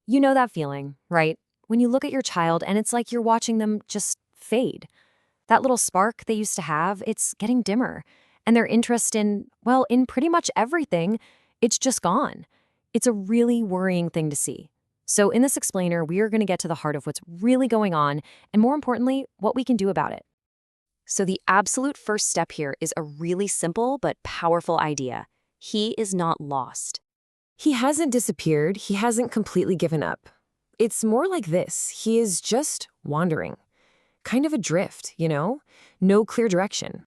You know that feeling, right? When you look at your child and it's like you're watching them just fade. That little spark they used to have, it's getting dimmer. And their interest in, well, in pretty much everything, it's just gone. It's a really worrying thing to see. So in this explainer, we are going to get to the heart of what's really going on and more importantly, what we can do about it. So the absolute first step here is a really simple but powerful idea. He is not lost. He hasn't disappeared. He hasn't completely given up. It's more like this. He is just wandering. Kind of adrift, you know? No clear direction.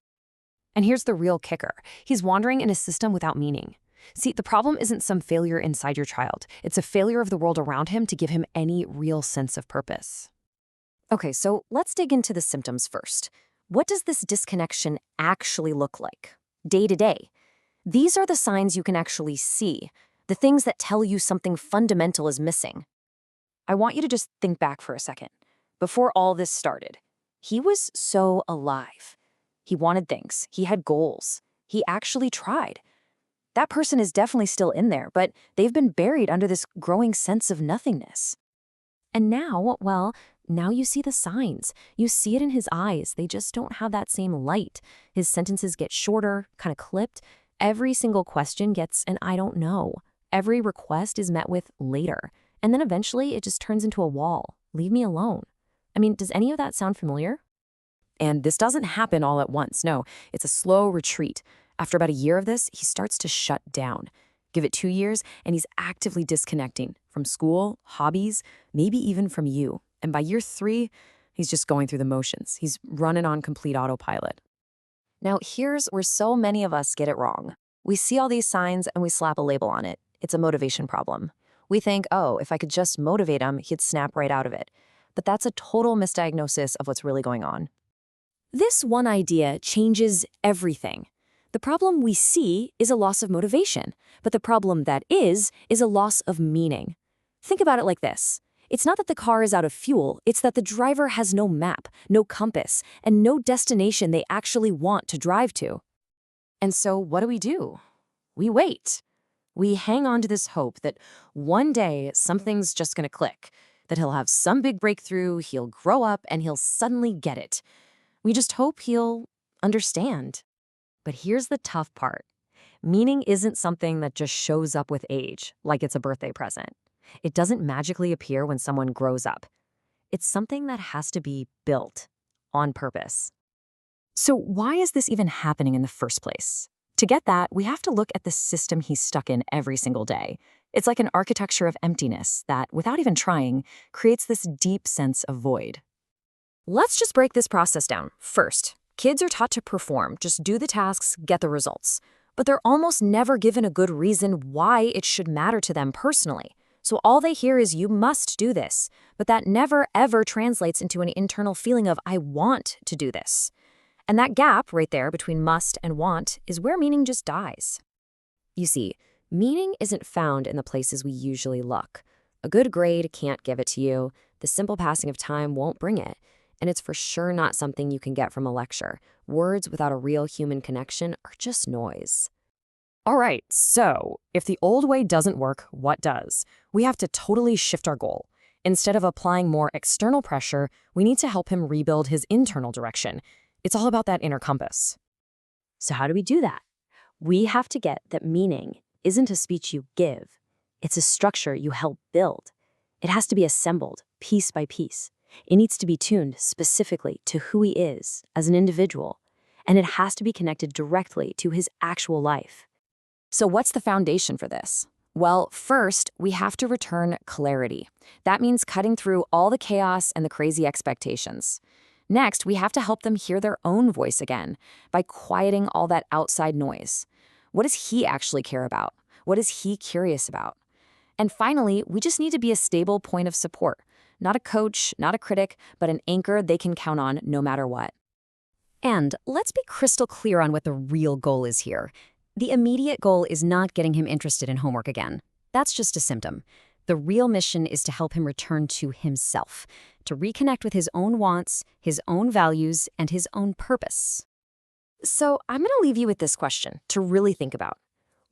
And here's the real kicker. He's wandering in a system without meaning. See, the problem isn't some failure inside your child. It's a failure of the world around him to give him any real sense of purpose. Okay, so let's dig into the symptoms first. What does this disconnection actually look like? Day to day. These are the signs you can actually see, the things that tell you something fundamental is missing. I want you to just think back for a second. Before all this started, he was so alive. He wanted things. He had goals. He actually tried. That person is definitely still in there, but they've been buried under this growing sense of nothingness. And now, well, now you see the signs. You see it in his eyes. They just don't have that same light. His sentences get shorter, kind of clipped. Every single question gets an I don't know. Every request is met with later. And then eventually it just turns into a wall. Leave me alone. I mean, does any of that sound familiar? And this doesn't happen all at once. No, it's a slow retreat. After about a year of this, he starts to shut down. Give it 2 years, and he's actively disconnecting from school, hobbies, maybe even from you. And by year 3, he's just going through the motions. He's running on complete autopilot. Now, here's where so many of us get it wrong. We see all these signs and we slap a label on it. It's a motivation problem. We think, oh, if I could just motivate him, he'd snap right out of it. But that's a total misdiagnosis of what's really going on. This one idea changes everything. The problem we see is a loss of motivation, but the problem that is a loss of meaning. Think about it like this. It's not that the car is out of fuel, it's that the driver has no map, no compass, and no destination they actually want to drive to. And so what do? We wait. We hang on to this hope that one day something's just going to click, that he'll have some big breakthrough, he'll grow up, and he'll suddenly get it. We just hope he'll understand. But here's the tough part. Meaning isn't something that just shows up with age, like it's a birthday present. It doesn't magically appear when someone grows up. It's something that has to be built on purpose. So why is this even happening in the first place? To get that, we have to look at the system he's stuck in every single day. It's like an architecture of emptiness that, without even trying, creates this deep sense of void. Let's just break this process down. First, kids are taught to perform, just do the tasks, get the results. But they're almost never given a good reason why it should matter to them personally. So all they hear is, you must do this. But that never, ever translates into an internal feeling of, I want to do this. And that gap right there between must and want is where meaning just dies. You see, meaning isn't found in the places we usually look. A good grade can't give it to you. The simple passing of time won't bring it. And it's for sure not something you can get from a lecture. Words without a real human connection are just noise. All right, so if the old way doesn't work, what does? We have to totally shift our goal. Instead of applying more external pressure, we need to help him rebuild his internal direction. It's all about that inner compass. So how do we do that? We have to get that meaning isn't a speech you give. It's a structure you help build. It has to be assembled piece by piece. It needs to be tuned specifically to who he is as an individual, and it has to be connected directly to his actual life. So what's the foundation for this? Well, first, we have to return clarity. That means cutting through all the chaos and the crazy expectations. Next, we have to help them hear their own voice again by quieting all that outside noise. What does he actually care about? What is he curious about? And finally, we just need to be a stable point of support. Not a coach, not a critic, but an anchor they can count on no matter what. And let's be crystal clear on what the real goal is here. The immediate goal is not getting him interested in homework again. That's just a symptom. The real mission is to help him return to himself, to reconnect with his own wants, his own values, and his own purpose. So I'm going to leave you with this question to really think about.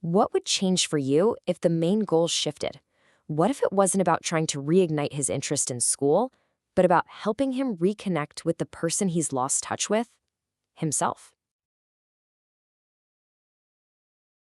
What would change for you if the main goal shifted? What if it wasn't about trying to reignite his interest in school, but about helping him reconnect with the person he's lost touch with? Himself.